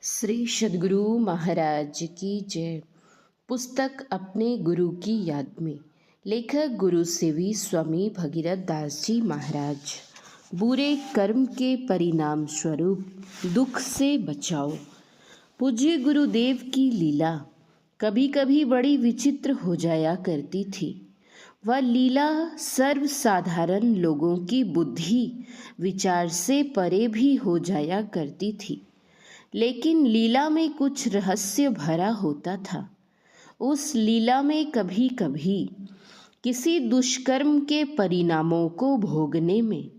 श्री सद्गुरु महाराज की जय। पुस्तक अपने गुरु की याद में। लेखक गुरु सेवी स्वामी भगीरथ दास जी महाराज। बुरे कर्म के परिणाम स्वरूप दुख से बचाओ। पूज्य गुरुदेव की लीला कभी कभी बड़ी विचित्र हो जाया करती थी। वह लीला सर्वसाधारण लोगों की बुद्धि विचार से परे भी हो जाया करती थी, लेकिन लीला में कुछ रहस्य भरा होता था। उस लीला में कभी कभी किसी दुष्कर्म के परिणामों को भोगने में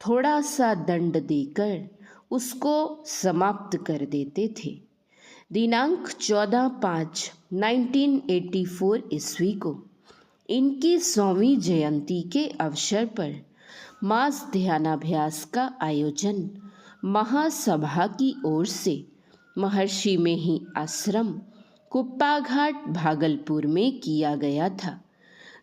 थोड़ा सा दंड देकर उसको समाप्त कर देते थे। दिनांक 14/5/1984 ईस्वी को इनकी 100वीं जयंती के अवसर पर मास ध्यानाभ्यास का आयोजन महासभा की ओर से महर्षि में ही आश्रम कुप्पा घाट भागलपुर में किया गया था,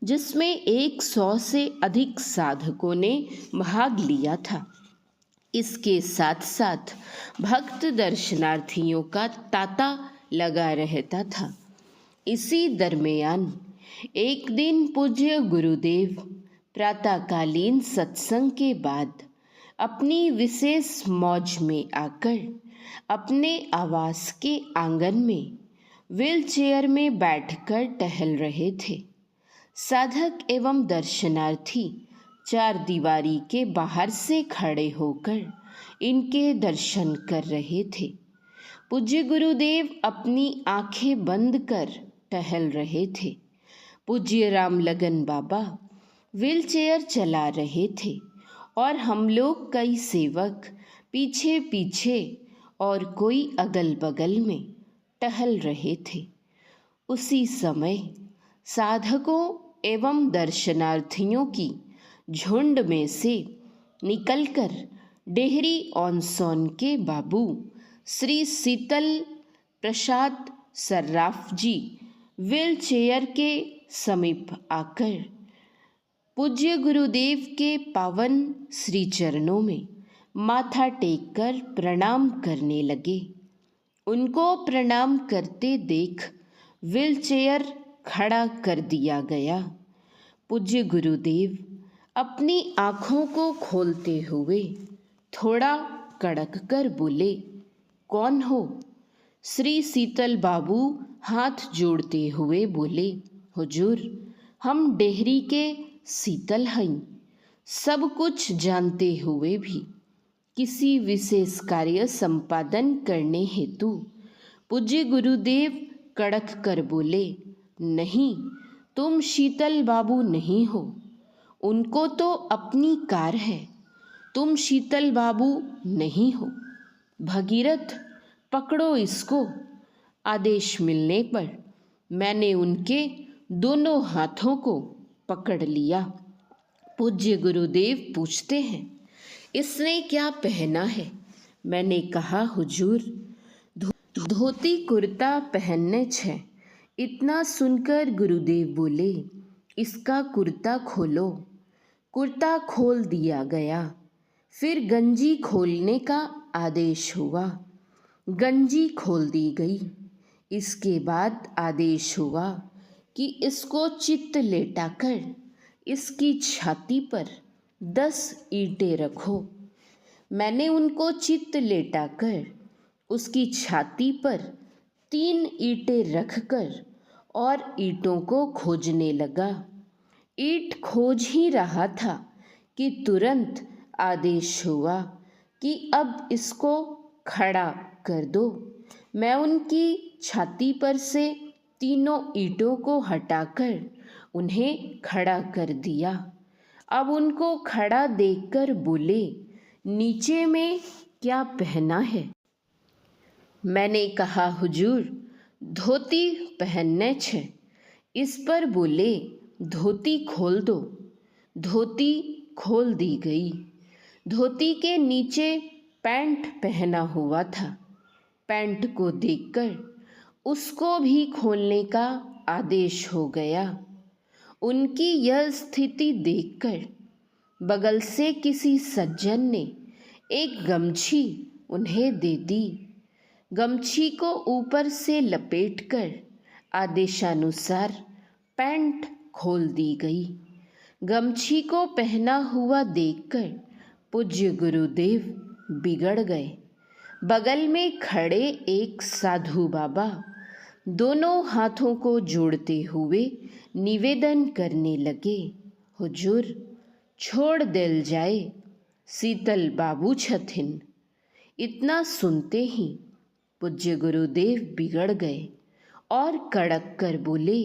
जिसमें 100 से अधिक साधकों ने भाग लिया था। इसके साथ साथ भक्त दर्शनार्थियों का तांता लगा रहता था। इसी दरमियान एक दिन पूज्य गुरुदेव प्रातःकालीन सत्संग के बाद अपनी विशेष मौज में आकर अपने आवास के आंगन में व्हील चेयर में बैठकर टहल रहे थे। साधक एवं दर्शनार्थी चार दीवारी के बाहर से खड़े होकर इनके दर्शन कर रहे थे। पूज्य गुरुदेव अपनी आंखें बंद कर टहल रहे थे। पूज्य रामलगन बाबा व्हील चेयर चला रहे थे और हम लोग कई सेवक पीछे पीछे और कोई अगल बगल में टहल रहे थे। उसी समय साधकों एवं दर्शनार्थियों की झुंड में से निकलकर डेहरी ऑन सोन के बाबू श्री शीतल प्रसाद सर्राफ जी व्हील चेयर के समीप आकर पूज्य गुरुदेव के पावन श्री चरणों में माथा टेक कर प्रणाम करने लगे। उनको प्रणाम करते देख व्हील चेयर खड़ा कर दिया गया। पूज्य गुरुदेव अपनी आँखों को खोलते हुए थोड़ा कड़क कर बोले, कौन हो? श्री शीतल बाबू हाथ जोड़ते हुए बोले, हुजूर, हम डेहरी के शीतल हैं। सब कुछ जानते हुए भी किसी विशेष कार्य संपादन करने हेतु पूज्य गुरुदेव कड़क कर बोले, नहीं, तुम शीतल बाबू नहीं हो। उनको तो अपनी कार है, तुम शीतल बाबू नहीं हो। भगीरथ, पकड़ो इसको। आदेश मिलने पर मैंने उनके दोनों हाथों को पकड़ लिया। पूज्य गुरुदेव पूछते हैं, इसने क्या पहना है? मैंने कहा, हुजूर, धोती कुर्ता पहनने छे। इतना सुनकर गुरुदेव बोले, इसका कुर्ता खोलो। कुर्ता खोल दिया गया। फिर गंजी खोलने का आदेश हुआ। गंजी खोल दी गई। इसके बाद आदेश हुआ कि इसको चित्त लेटाकर इसकी छाती पर 10 ईंटें रखो। मैंने उनको चित्त लेटाकर उसकी छाती पर 3 ईंटें रखकर और ईंटों को खोजने लगा। ईंट खोज ही रहा था कि तुरंत आदेश हुआ कि अब इसको खड़ा कर दो। मैं उनकी छाती पर से तीनों ईंटों को हटाकर उन्हें खड़ा कर दिया। अब उनको खड़ा देखकर बोले, नीचे में क्या पहना है? मैंने कहा, हुजूर, धोती पहनने छे। इस पर बोले, धोती खोल दो। धोती खोल दी गई। धोती के नीचे पैंट पहना हुआ था। पैंट को देखकर उसको भी खोलने का आदेश हो गया। उनकी यह स्थिति देखकर बगल से किसी सज्जन ने एक गमछी उन्हें दे दी। गमछी को ऊपर से लपेटकर आदेशानुसार पैंट खोल दी गई। गमछी को पहना हुआ देखकर पूज्य गुरुदेव बिगड़ गए। बगल में खड़े एक साधु बाबा दोनों हाथों को जोड़ते हुए निवेदन करने लगे, हुजूर छोड़ देल जाए, शीतल बाबू छथिन। इतना सुनते ही पूज्य गुरुदेव बिगड़ गए और कड़क कर बोले,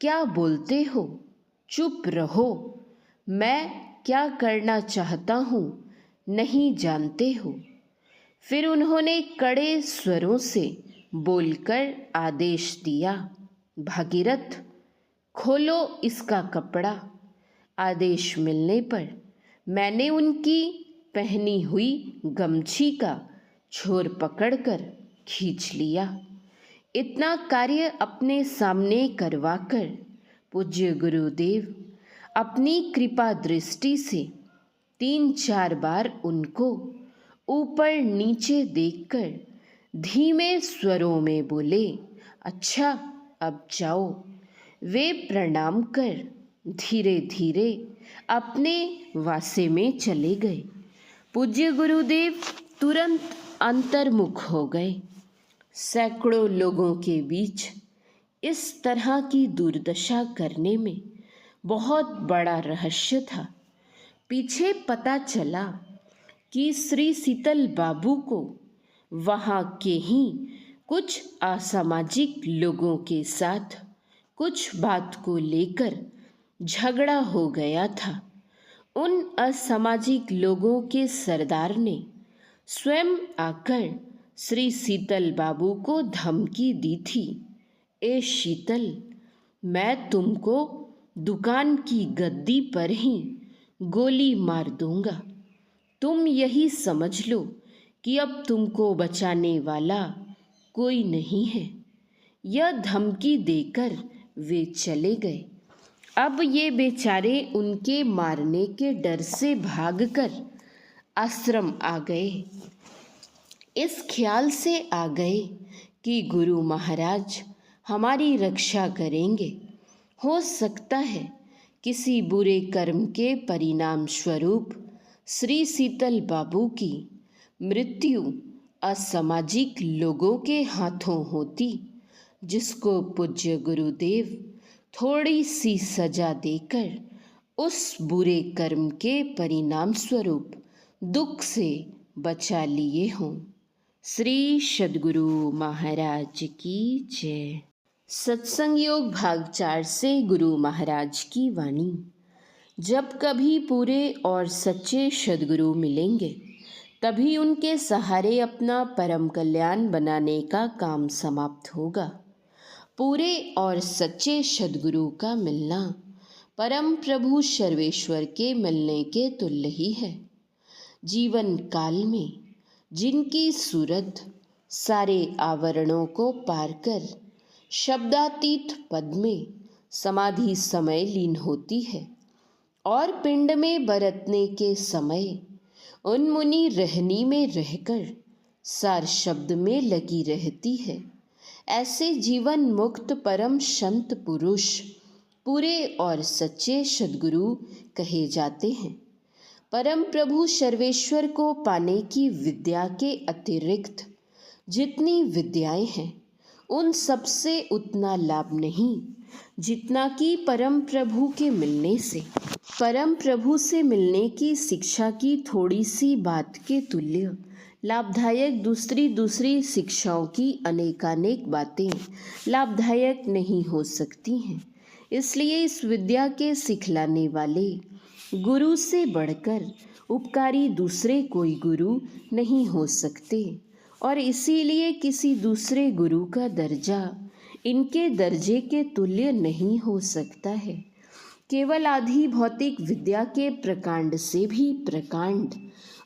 क्या बोलते हो, चुप रहो, मैं क्या करना चाहता हूँ नहीं जानते हो। फिर उन्होंने कड़े स्वरों से बोलकर आदेश दिया, भागीरथ खोलो इसका कपड़ा। आदेश मिलने पर मैंने उनकी पहनी हुई गमछी का छोर पकड़कर खींच लिया। इतना कार्य अपने सामने करवाकर पूज्य गुरुदेव अपनी कृपा दृष्टि से 3-4 बार उनको ऊपर नीचे देखकर धीमे स्वरों में बोले, अच्छा अब जाओ। वे प्रणाम कर धीरे धीरे अपने वासे में चले गए। पूज्य गुरुदेव तुरंत अंतर्मुख हो गए। सैकड़ों लोगों के बीच इस तरह की दुर्दशा करने में बहुत बड़ा रहस्य था। पीछे पता चला कि श्री शीतल बाबू को वहाँ के ही कुछ असामाजिक लोगों के साथ कुछ बात को लेकर झगड़ा हो गया था। उन असामाजिक लोगों के सरदार ने स्वयं आकर श्री शीतल बाबू को धमकी दी थी, ए शीतल, मैं तुमको दुकान की गद्दी पर ही गोली मार दूंगा। तुम यही समझ लो कि अब तुमको बचाने वाला कोई नहीं है। यह धमकी देकर वे चले गए। अब ये बेचारे उनके मारने के डर से भागकर आश्रम आ गए। इस ख्याल से आ गए कि गुरु महाराज हमारी रक्षा करेंगे। हो सकता है किसी बुरे कर्म के परिणाम स्वरूप श्री शीतल बाबू की मृत्यु असामाजिक लोगों के हाथों होती, जिसको पूज्य गुरुदेव थोड़ी सी सजा देकर उस बुरे कर्म के परिणाम स्वरूप दुख से बचा लिए हों। श्री सद्गुरु महाराज की जय। सत्संग योग भाग 4 से गुरु महाराज की वाणी। जब कभी पूरे और सच्चे सद्गुरु मिलेंगे तभी उनके सहारे अपना परम कल्याण बनाने का काम समाप्त होगा। पूरे और सच्चे सद्गुरु का मिलना परम प्रभु सर्वेश्वर के मिलने के तुल्य ही है। जीवन काल में जिनकी सूरत सारे आवरणों को पार कर शब्दातीत पद में समाधि समय लीन होती है और पिंड में बरतने के समय उन मुनि रहनी में रहकर सार शब्द में लगी रहती है, ऐसे जीवन मुक्त परम संत पुरुष पूरे और सच्चे सद्गुरु कहे जाते हैं। परम प्रभु सर्वेश्वर को पाने की विद्या के अतिरिक्त जितनी विद्याएं हैं उन सबसे उतना लाभ नहीं जितना कि परम प्रभु के मिलने से, परम प्रभु से मिलने की शिक्षा की थोड़ी सी बात के तुल्य लाभदायक दूसरी शिक्षाओं की अनेकानेक बातें लाभदायक नहीं हो सकती हैं। इसलिए इस विद्या के सिखलाने वाले गुरु से बढ़कर उपकारी दूसरे कोई गुरु नहीं हो सकते और इसीलिए किसी दूसरे गुरु का दर्जा इनके दर्जे के तुल्य नहीं हो सकता है। केवल आधि भौतिक विद्या के प्रकांड से भी प्रकांड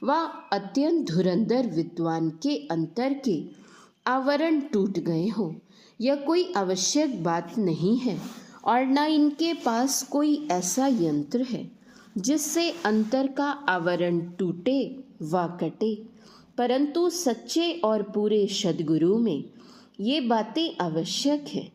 व अत्यंत धुरंधर विद्वान के अंतर के आवरण टूट गए हों, यह कोई आवश्यक बात नहीं है और न इनके पास कोई ऐसा यंत्र है जिससे अंतर का आवरण टूटे व कटे। परंतु सच्चे और पूरे सद्गुरु में ये बातें आवश्यक है।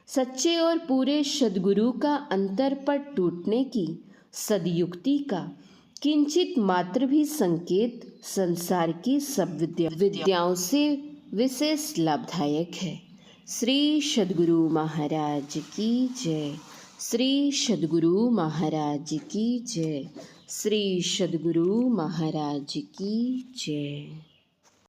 सच्चे और पूरे सद्गुरु का अंतरपट टूटने की सदयुक्ति का किंचित मात्र भी संकेत संसार की सब विद्याओं से विशेष लाभदायक है। श्री सद्गुरु महाराज की जय। श्री सद्गुरु महाराज की जय। श्री सद्गुरु महाराज की जय।